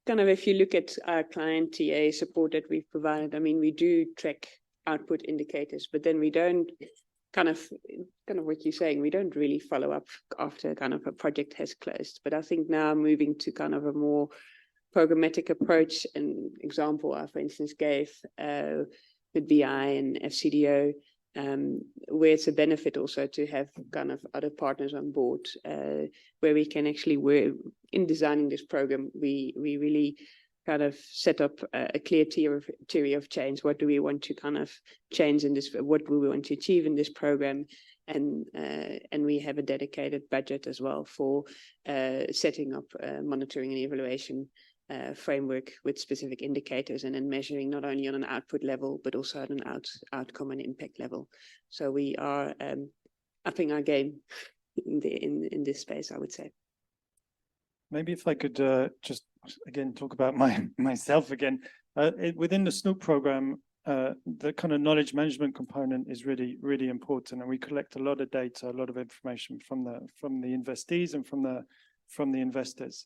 kind of if you look at our client TA support that we've provided, I mean, we do track output indicators, but then we don't kind of what you're saying, we don't really follow up after kind of a project has closed. But I think now moving to kind of a more programmatic approach, an example I, for instance, gave with BI and FCDO, where it's a benefit also to have kind of other partners on board, where we can actually work in designing this program. We really kind of set up a clear theory of change. What do we want to kind of change in this? What do we want to achieve in this program? And we have a dedicated budget as well for setting up monitoring and evaluation framework with specific indicators, and then measuring not only on an output level, but also at an outcome and impact level. So we are upping our game in this space, I would say. Maybe if I could just again talk about myself again. Within the SNOOP program, the kind of knowledge management component is really important, and we collect a lot of data, a lot of information from the investees and from the investors.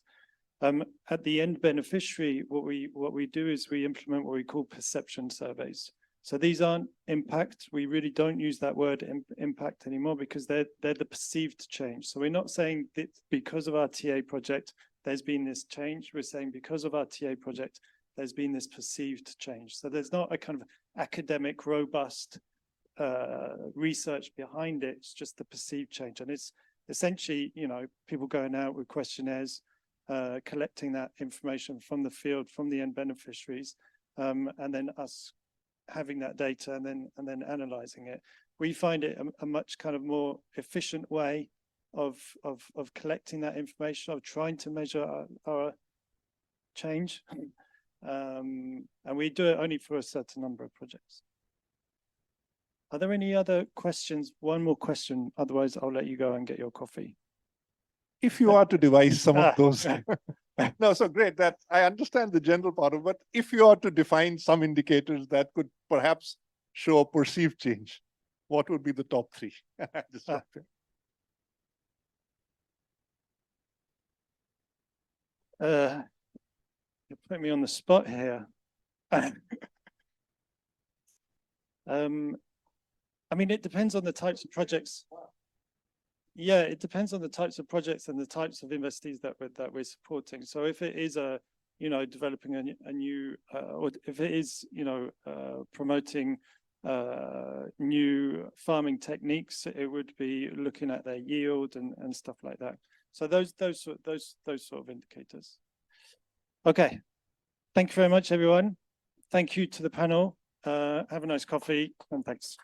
At the end beneficiary, what we do is we implement what we call perception surveys. So these aren't impact. We really don't use that word impact anymore, because they're the perceived change. So we're not saying that because of our TA project, there's been this change. We're saying because of our TA project, there's been this perceived change. So there's not a kind of academic, robust research behind it. It's just the perceived change. And it's essentially, people going out with questionnaires, collecting that information from the field, from the end beneficiaries, and then us having that data and then analyzing it. We find it a much kind of more efficient way of collecting that information, of trying to measure our change, and we do it only for a certain number of projects. Are there any other questions? One more question, otherwise I'll let you go and get your coffee. If you are to devise some Ah. of those, no, so great that I understand the general part of, but if you are to define some indicators that could perhaps show a perceived change, what would be the top three? Just Ah. You put me on the spot here. I mean, it depends on the types of projects. Yeah, it depends on the types of projects and the types of investees that we're supporting. So if it is developing a new, or if it is, promoting new farming techniques, it would be looking at their yield and stuff like that. So those sort of indicators. Okay, thank you very much, everyone. Thank you to the panel. Have a nice coffee and thanks.